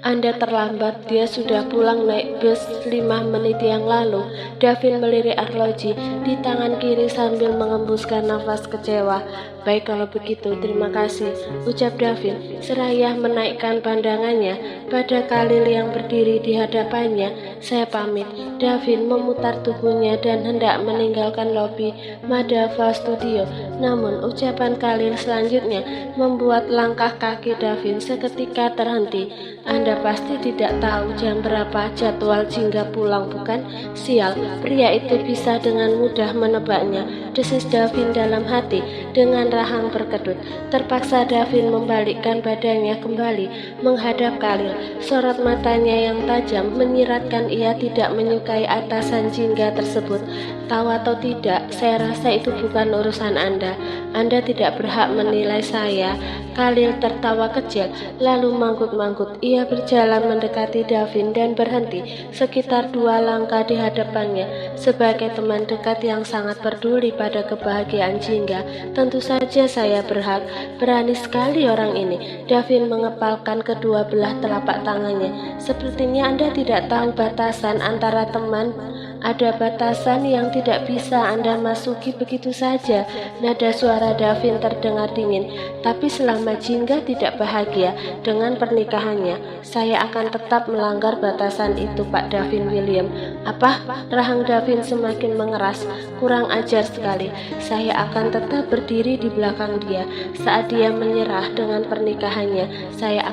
Anda terlambat, dia sudah pulang naik bus 5 menit yang lalu. Davin melirik arloji di tangan kiri sambil mengembuskan nafas kecewa. Baik kalau begitu, terima kasih, ucap Davin seraya menaikkan pandangannya pada Khalil yang berdiri di hadapannya. Saya pamit. Davin memutar tubuhnya dan hendak meninggalkan lobi Madhava Studio. Namun ucapan Khalil selanjutnya membuat langkah kaki Davin seketika terhenti. Anda pasti tidak tahu jam berapa jadwal Jingga pulang, bukan? Sial, pria itu bisa dengan mudah menebaknya, desis Davin dalam hati dengan rahang berkedut. Terpaksa Davin membalikkan badannya kembali menghadap Khalil. Sorot matanya yang tajam menyiratkan ia tidak menyukai atasan Jingga tersebut. Tahu atau tidak, saya rasa itu bukan urusan Anda. Anda tidak berhak menilai saya. Khalil tertawa kecil, lalu manggut-manggut. Ia berjalan mendekati Davin dan berhenti sekitar 2 langkah di hadapannya. Sebagai teman dekat yang sangat peduli pada kebahagiaan Jingga, tentu saja saya berhak. Berani sekali orang ini. Davin mengepalkan kedua belah telapak tangannya. Sepertinya Anda tidak tahu batasan antara teman. Ada batasan yang tidak bisa Anda masuki begitu saja. Nada suara Davin terdengar dingin. Tapi selama Jingga tidak bahagia dengan pernikahannya, saya akan tetap melanggar batasan itu, Pak Davin William. Apa? Rahang Davin semakin mengeras. Kurang ajar sekali. Saya akan tetap berdiri di belakang dia. Saat dia menyerah dengan pernikahannya, saya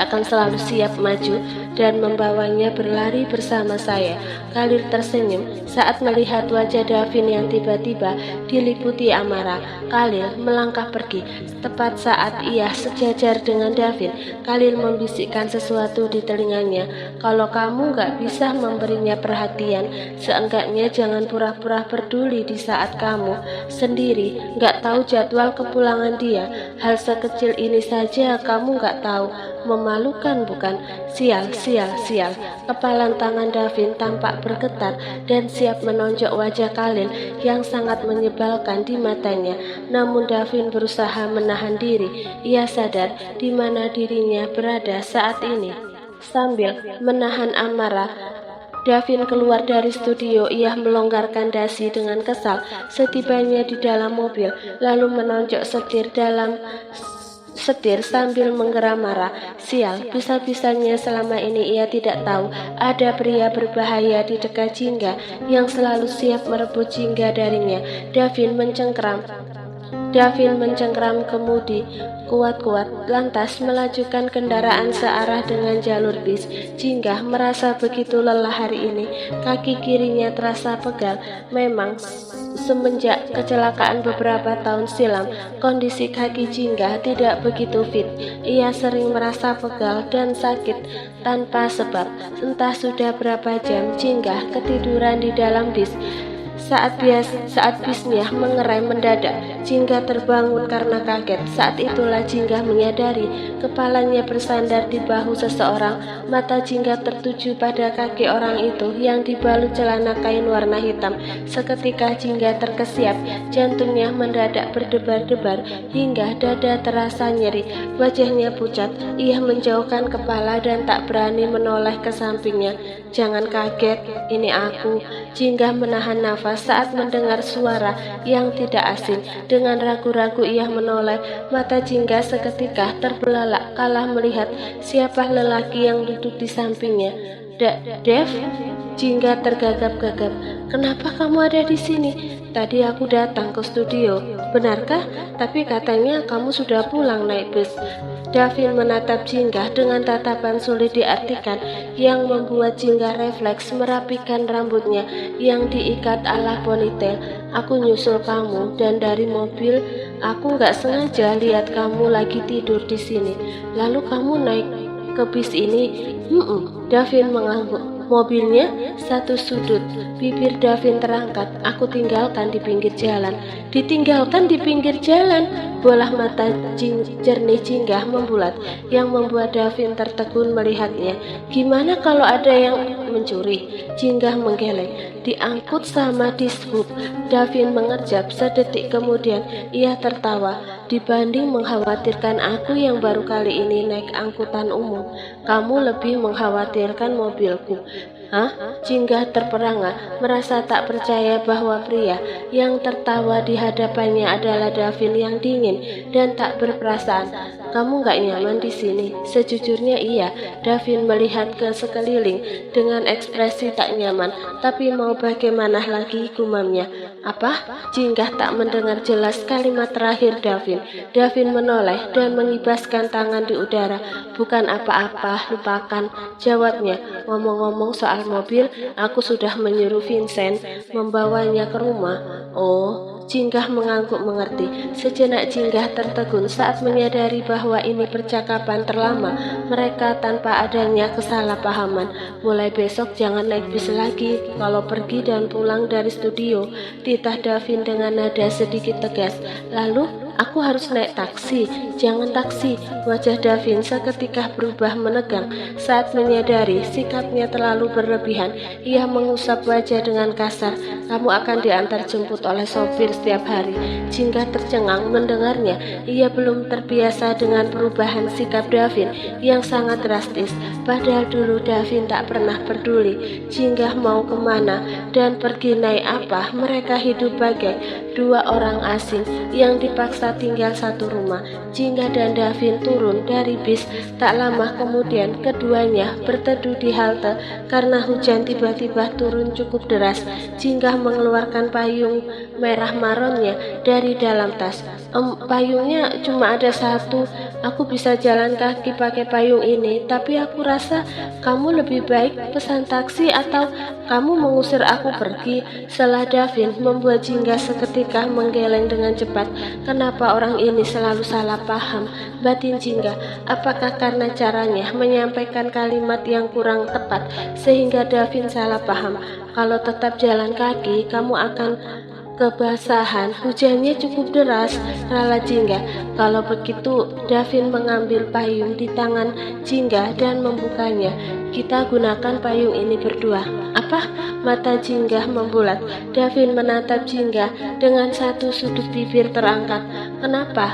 akan selalu siap maju dan membawanya berlari bersama saya. Khalil tersenyum saat melihat wajah Davin yang tiba-tiba diliputi amarah. Khalil melangkah pergi. Tepat saat ia sejajar dengan Davin, Khalil membisikkan sesuatu di telinganya. Kalau kamu gak bisa memberinya perhatian, seenggaknya jangan pura-pura peduli di saat kamu sendiri gak tahu jadwal kepulangan dia. Hal sekecil ini saja kamu gak tahu. Memalukan, bukan? Sial, sial, sial. Kepalan tangan Davin tampak bergetar dan siap menonjok wajah Khalil yang sangat menyebalkan di matanya. Namun Davin berusaha menahan diri. Ia sadar di mana dirinya berada saat ini. Sambil menahan amarah, Davin keluar dari studio. Ia melonggarkan dasi dengan kesal setibanya di dalam mobil, lalu menonjok setir sambil menggeram marah. Sial, bisa-bisanya selama ini ia tidak tahu ada pria berbahaya di dekat Jingga yang selalu siap merebut Jingga darinya. Davin mencengkeram kemudi kuat-kuat, lantas melajukan kendaraan searah dengan jalur bis. Jingga merasa begitu lelah hari ini. Kaki kirinya terasa pegal. Memang semenjak kecelakaan beberapa tahun silam, kondisi kaki Jingga tidak begitu fit. Ia sering merasa pegal dan sakit tanpa sebab. Entah sudah berapa jam Jingga ketiduran di dalam bis. Saat bisnya mengerem mendadak, Jingga terbangun karena kaget. Saat itulah Jingga menyadari kepalanya bersandar di bahu seseorang. Mata Jingga tertuju pada kaki orang itu yang dibalut celana kain warna hitam. Seketika Jingga terkesiap, jantungnya mendadak berdebar-debar hingga dada terasa nyeri. Wajahnya pucat, ia menjauhkan kepala dan tak berani menoleh ke sampingnya. Jangan kaget, ini aku. Jingga menahan nafas saat mendengar suara yang tidak asing. Dengan ragu-ragu ia menoleh. Mata Jingga seketika terbelalak kalah melihat siapa lelaki yang duduk di sampingnya. Dev? Jingga tergagap-gagap. Kenapa kamu ada di sini? Tadi aku datang ke studio. Benarkah? Tapi katanya kamu sudah pulang naik bus. Davin menatap Jingga dengan tatapan sulit diartikan yang membuat Jingga refleks merapikan rambutnya yang diikat ala ponytail. Aku nyusul kamu dan dari mobil aku nggak sengaja lihat kamu lagi tidur di sini. Lalu kamu naik ke bis ini? Davin mengangguk. Mobilnya satu sudut. Bibir Davin terangkat. Aku tinggalkan di pinggir jalan. Ditinggalkan di pinggir jalan? Bola mata jernih Jingga membulat yang membuat Davin tertegun melihatnya. Gimana kalau ada yang mencuri? Jingga menggeleng. Diangkut sama dishub. Davin mengerjap. Sedetik kemudian ia tertawa. Dibanding mengkhawatirkan aku yang baru kali ini naik angkutan umum, kamu lebih mengkhawatirkan mobilku. Hah? Jinggah terperangah, merasa tak percaya bahwa pria yang tertawa di hadapannya adalah Davin yang dingin dan tak berperasaan. Kamu gak nyaman di sini? Sejujurnya iya. Davin melihat ke sekeliling dengan ekspresi tak nyaman. Tapi mau bagaimana lagi, gumamnya. Apa? Jinggah tak mendengar jelas kalimat terakhir Davin. Davin menoleh dan mengibaskan tangan di udara. Bukan apa-apa, lupakan, jawabnya. Ngomong-ngomong soal mobil, aku sudah menyuruh Vincent membawanya ke rumah. Oh, Jinggah mengangguk mengerti. Sejenak Jinggah tertegun saat menyadari bahwa ini percakapan terlama mereka tanpa adanya kesalahpahaman. Mulai besok jangan naik bis lagi kalau pergi dan pulang dari studio, titah Davin dengan nada sedikit tegas. Lalu, aku harus naik taksi. Jangan taksi. Wajah Davin seketika berubah menegang saat menyadari sikapnya terlalu berlebihan. Ia mengusap wajah dengan kasar. Kamu akan diantar jemput oleh sopir setiap hari. Jinggah tercengang mendengarnya. Ia belum terbiasa dengan perubahan sikap Davin yang sangat drastis. Padahal dulu Davin tak pernah peduli Jinggah mau kemana dan pergi naik apa. Mereka hidup bagai dua orang asing yang dipaksa tinggal satu rumah. Jinggah dan Davin turun dari bis. Tak lama kemudian keduanya berteduh di halte karena hujan tiba-tiba turun cukup deras. Jinggah mengeluarkan payung merah maronnya dari dalam tas. Payungnya cuma ada satu. Aku bisa jalan kaki pakai payung ini, tapi aku rasa kamu lebih baik pesan taksi atau kamu mengusir aku pergi. Salah Davin membuat Jinggah seketika menggeleng dengan cepat. Kenapa orang ini selalu salah paham? Batin Jinggah, apakah karena caranya menyampaikan kalimat yang kurang tepat sehingga Davin salah paham? Kalau tetap jalan kaki, kamu akan kebasahan. Hujannya cukup deras, rala Jinggah. Kalau begitu, Davin mengambil payung di tangan Jinggah dan membukanya. Kita gunakan payung ini berdua. Apa? Mata Jinggah membulat. Davin menatap Jinggah dengan satu sudut bibir terangkat. Kenapa?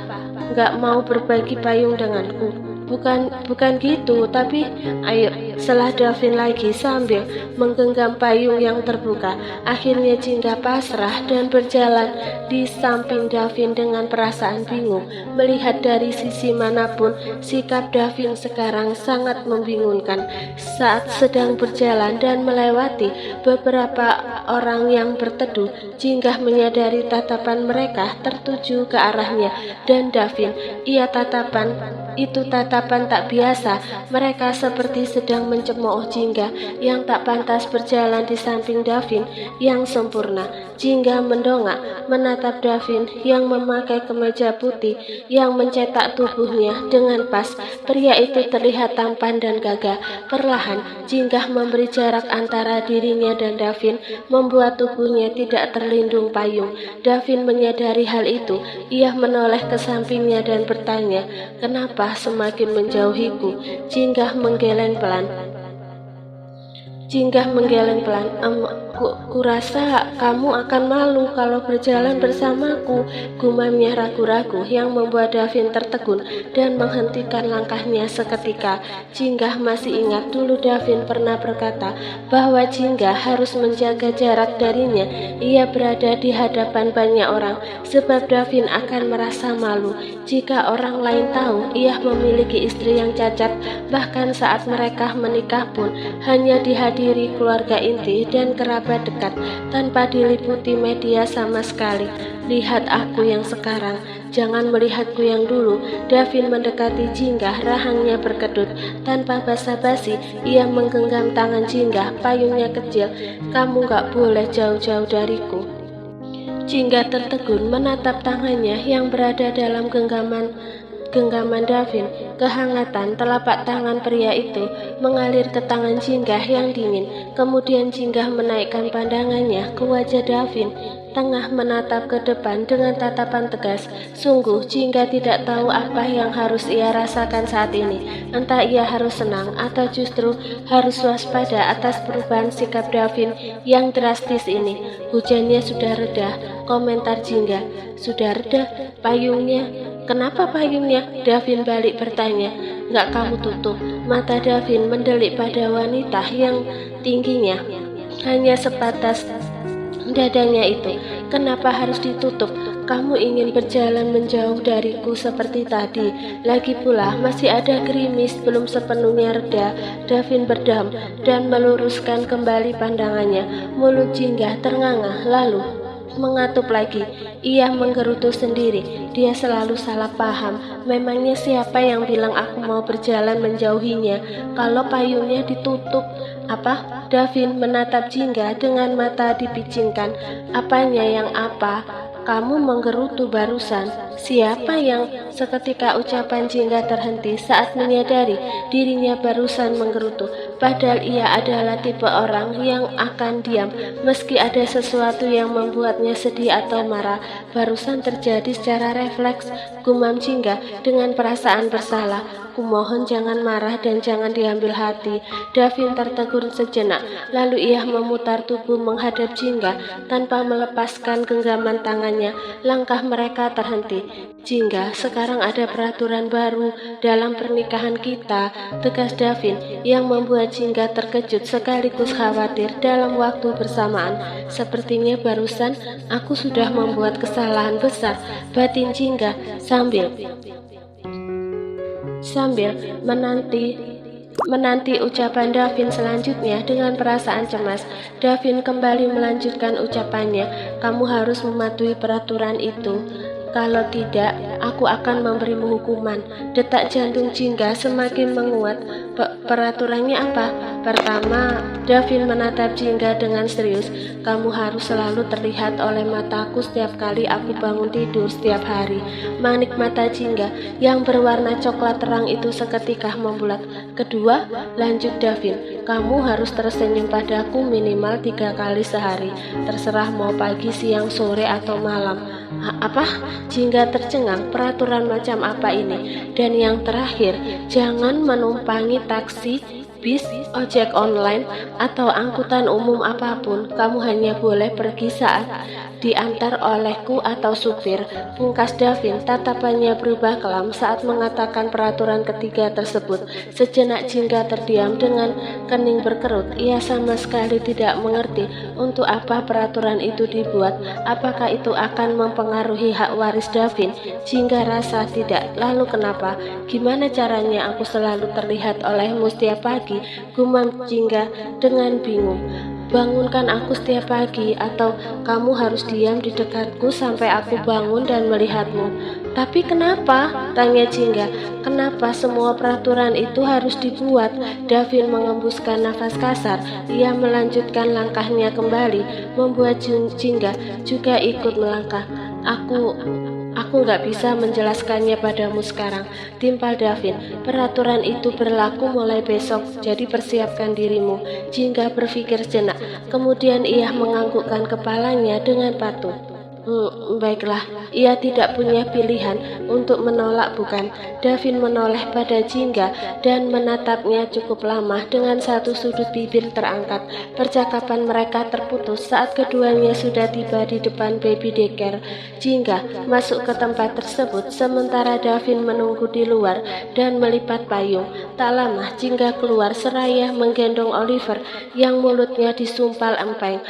Nggak mau berbagi payung denganku? Bukan gitu, tapi ayo, selah Davin lagi sambil menggenggam payung yang terbuka. Akhirnya Jinggah pasrah dan berjalan di samping Davin dengan perasaan bingung. Melihat dari sisi manapun, sikap Davin sekarang sangat membingungkan. Saat sedang berjalan dan melewati beberapa orang yang berteduh, Jinggah menyadari tatapan mereka tertuju ke arahnya dan Davin. Itu tatapan tak biasa. Mereka seperti sedang mencemooh Jinggah yang tak pantas berjalan di samping Davin yang sempurna. Jinggah mendongak menatap Davin yang memakai kemeja putih yang mencetak tubuhnya dengan pas. Pria itu terlihat tampan dan gagah. Perlahan Jinggah memberi jarak antara dirinya dan Davin, membuat tubuhnya tidak terlindung payung. Davin menyadari hal itu. Ia menoleh ke sampingnya dan bertanya, kenapa semakin menjauhiku? Jinggah menggeleng pelan. Kurasa kamu akan malu kalau berjalan bersamaku, gumamnya ragu-ragu yang membuat Davin tertegun dan menghentikan langkahnya seketika. Jinggah masih ingat dulu Davin pernah berkata bahwa Jinggah harus menjaga jarak darinya. Ia berada di hadapan banyak orang sebab Davin akan merasa malu jika orang lain tahu ia memiliki istri yang cacat. Bahkan saat mereka menikah pun hanya dihadiri keluarga inti dan kerabat dekat tanpa diliputi media sama sekali. Lihat aku yang sekarang, jangan melihatku yang dulu. Davin mendekati Jinggah, rahangnya berkedut. Tanpa basa-basi, ia menggenggam tangan Jinggah, payungnya kecil. Kamu gak boleh jauh-jauh dariku. Jinggah tertegun menatap tangannya yang berada dalam genggaman Davin. Kehangatan telapak tangan pria itu mengalir ke tangan Jinggah yang dingin. Kemudian Jinggah menaikkan pandangannya ke wajah Davin, tengah menatap ke depan dengan tatapan tegas. Sungguh Jinggah tidak tahu apa yang harus ia rasakan saat ini. Entah ia harus senang atau justru harus waspada atas perubahan sikap Davin yang drastis ini. Hujannya sudah reda, komentar Jinggah. Sudah reda, payungnya Kenapa payungnya? Davin balik bertanya. Nggak kamu tutup. Mata Davin mendelik pada wanita yang tingginya hanya sebatas dadanya itu. Kenapa harus ditutup? Kamu ingin berjalan menjauh dariku seperti tadi. Lagi pula masih ada gerimis belum sepenuhnya reda. Davin berdam dan meluruskan kembali pandangannya. Mulut Jingga ternganga lalu mengatup lagi. Ia menggerutu sendiri. Dia selalu salah paham. Memangnya siapa yang bilang aku mau berjalan menjauhinya kalau payungnya ditutup? Apa? Davin menatap Jingga dengan mata dipicingkan. Apanya yang apa? Kamu menggerutu barusan. Siapa yang? Seketika ucapan Jingga terhenti saat menyadari dirinya barusan menggerutu. Padahal ia adalah tipe orang yang akan diam meski ada sesuatu yang membuatnya sedih atau marah. Barusan terjadi secara refleks, gumam Jingga dengan perasaan bersalah. Kumohon jangan marah dan jangan diambil hati. Davin tertegun sejenak, lalu ia memutar tubuh menghadap Jingga tanpa melepaskan genggaman tangannya. Langkah mereka terhenti. Jingga, sekarang ada peraturan baru dalam pernikahan kita, tegas Davin yang membuat Jingga terkejut sekaligus khawatir dalam waktu bersamaan. Sepertinya barusan aku sudah membuat kesalahan besar, batin Jingga sambil menanti ucapan Davin selanjutnya dengan perasaan cemas. Davin kembali melanjutkan ucapannya. Kamu harus mematuhi peraturan itu. Kalau tidak, aku akan memberimu hukuman. Detak jantung Jingga semakin menguat. Peraturannya apa? Pertama, Davin menatap Jingga dengan serius. Kamu harus selalu terlihat oleh mataku setiap kali aku bangun tidur setiap hari. Manik mata Jingga yang berwarna coklat terang itu seketika membulat. Kedua, lanjut Davin, kamu harus tersenyum padaku minimal 3 kali sehari. Terserah mau pagi, siang, sore, atau malam. Apa? Jingga tercengang. Peraturan macam apa ini? Dan yang terakhir, jangan menumpangi taksi, bis, ojek online, atau angkutan umum apapun. Kamu hanya boleh pergi saat diantar olehku atau supir. Pungkas Davin, tatapannya berubah kelam saat mengatakan peraturan ketiga tersebut. Sejenak Jingga terdiam dengan kening berkerut. Ia sama sekali tidak mengerti untuk apa peraturan itu dibuat. Apakah itu akan mempengaruhi hak waris Davin? Jingga rasa tidak. Lalu kenapa? Gimana caranya aku selalu terlihat olehmu setiap pagi? Gumam Jingga dengan bingung. Bangunkan aku setiap pagi, atau kamu harus diam di dekatku sampai aku bangun dan melihatmu. Tapi kenapa? Tanya Jingga. Kenapa semua peraturan itu harus dibuat? Davin mengembuskan nafas kasar. Ia melanjutkan langkahnya kembali, membuat Jingga juga ikut melangkah. Aku nggak bisa menjelaskannya padamu sekarang, timpal Davin. Peraturan itu berlaku mulai besok, jadi persiapkan dirimu. Jingga berpikir sejenak, kemudian ia menganggukkan kepalanya dengan patuh. Baiklah, ia tidak punya pilihan untuk menolak, bukan? Davin menoleh pada Jingga dan menatapnya cukup lama dengan satu sudut bibir terangkat. Percakapan mereka terputus saat keduanya sudah tiba di depan baby daycare. Jingga masuk ke tempat tersebut sementara Davin menunggu di luar dan melipat payung. Tak lama Jingga keluar seraya menggendong Oliver yang mulutnya disumpal empeng.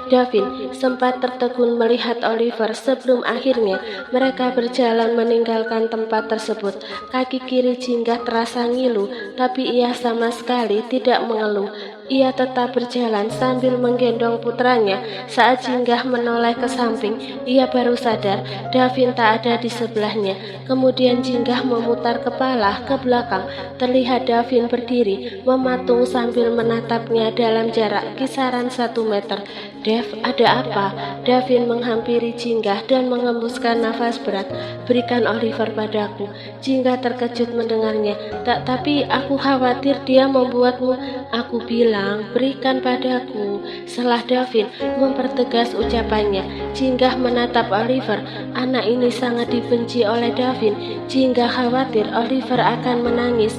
Davin sempat tertegun melihat Oliver sebelum akhirnya mereka berjalan meninggalkan tempat tersebut. Kaki kiri Jingga terasa ngilu, tapi ia sama sekali tidak mengeluh. Ia tetap berjalan sambil menggendong putranya. Saat Jingga menoleh ke samping, ia baru sadar Davin tak ada di sebelahnya. Kemudian Jingga memutar kepala ke belakang. Terlihat Davin berdiri mematung sambil menatapnya dalam jarak kisaran 1 meter. Dev, ada apa? Davin menghampiri Jingga dan mengembuskan nafas berat. Berikan Oliver padaku. Jingga terkejut mendengarnya. Tapi aku khawatir dia membuatmu. Aku bilang, berikan padaku. Setelah Davin mempertegas ucapannya, Jingga menatap Oliver. Anak ini sangat dibenci oleh Davin. Jingga khawatir Oliver akan menangis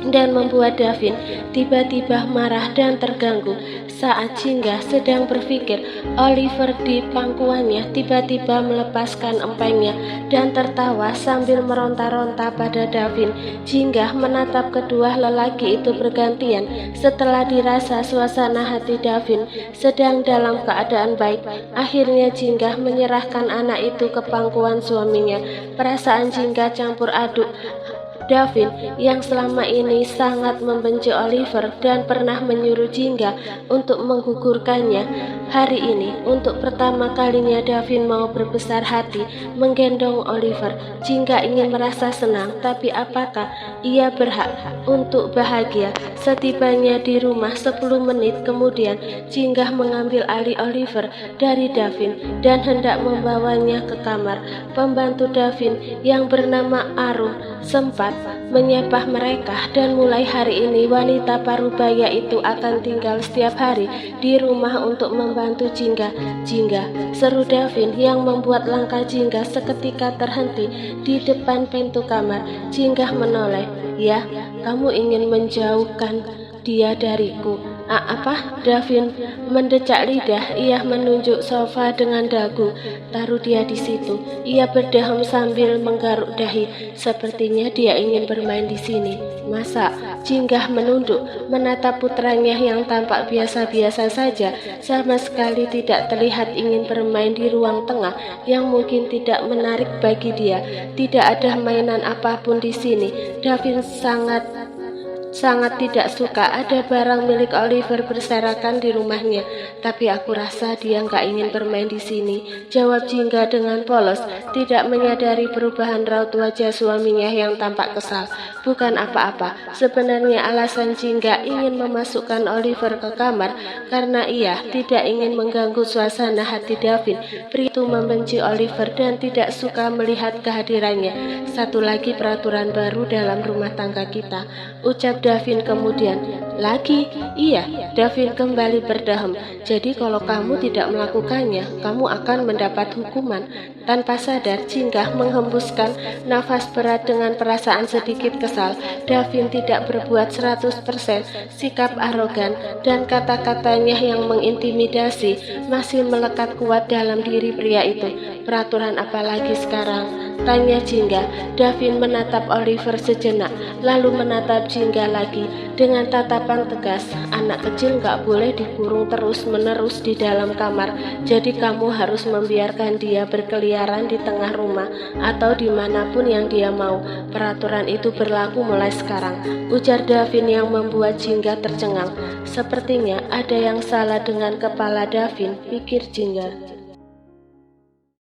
dan membuat Davin tiba-tiba marah dan terganggu. Saat Jingga sedang berpikir, Oliver di pangkuannya tiba-tiba melepaskan empengnya dan tertawa sambil meronta-ronta pada Davin. Jingga menatap kedua lelaki itu bergantian. Setelah dirasa suasana hati Davin sedang dalam keadaan baik, akhirnya Jingga menyerahkan anak itu ke pangkuan suaminya. Perasaan Jingga campur aduk. Davin yang selama ini sangat membenci Oliver dan pernah menyuruh Jingga untuk menggugurkannya. Hari ini untuk pertama kalinya Davin mau berbesar hati menggendong Oliver. Jingga ingin merasa senang, tapi apakah ia berhak untuk bahagia? Setibanya di rumah 10 menit kemudian, Jingga mengambil alih Oliver dari Davin dan hendak membawanya ke kamar. Pembantu Davin yang bernama Arum sempat menyepah mereka, dan mulai hari ini wanita parubaya itu akan tinggal setiap hari di rumah untuk membantu Jingga. Jingga, seru Davin yang membuat langkah Jingga seketika terhenti di depan pintu kamar. Jingga menoleh. Ya, kamu ingin menjauhkan dia dariku. Apa? Davin mendecak lidah. Ia menunjuk sofa dengan dagu. Taruh dia di situ. Ia berdeham sambil menggaruk dahi. Sepertinya dia ingin bermain di sini. Masa? Jingga menunduk, menatap putranya yang tampak biasa-biasa saja, sama sekali tidak terlihat ingin bermain di ruang tengah yang mungkin tidak menarik bagi dia. Tidak ada mainan apapun di sini. Davin sangat tidak suka ada barang milik Oliver berserakan di rumahnya. Tapi aku rasa dia nggak ingin bermain di sini, jawab Jingga dengan polos, tidak menyadari perubahan raut wajah suaminya yang tampak kesal. Bukan apa-apa, sebenarnya alasan Jingga ingin memasukkan Oliver ke kamar karena ia tidak ingin mengganggu suasana hati Davin. Pria itu membenci Oliver dan tidak suka melihat kehadirannya. Satu lagi peraturan baru dalam rumah tangga kita, ucap Davin kemudian. Lagi? Iya, Davin kembali berdeham. Jadi kalau kamu tidak melakukannya, kamu akan mendapat hukuman. Tanpa sadar, Jingga menghembuskan nafas berat dengan perasaan sedikit kesal. Davin tidak berbuat 100%. Sikap arogan dan kata-katanya yang mengintimidasi masih melekat kuat dalam diri pria itu. Peraturan apa lagi sekarang? Tanya Jingga. Davin menatap Oliver sejenak, lalu menatap Jingga lagi dengan tatapan tegas. Anak kecil gak boleh dikurung terus-menerus di dalam kamar, jadi kamu harus membiarkan dia berkeliaran di tengah rumah atau dimanapun yang dia mau. Peraturan itu berlaku mulai sekarang, ujar Davin yang membuat Jingga tercengang. Sepertinya ada yang salah dengan kepala Davin, pikir Jingga.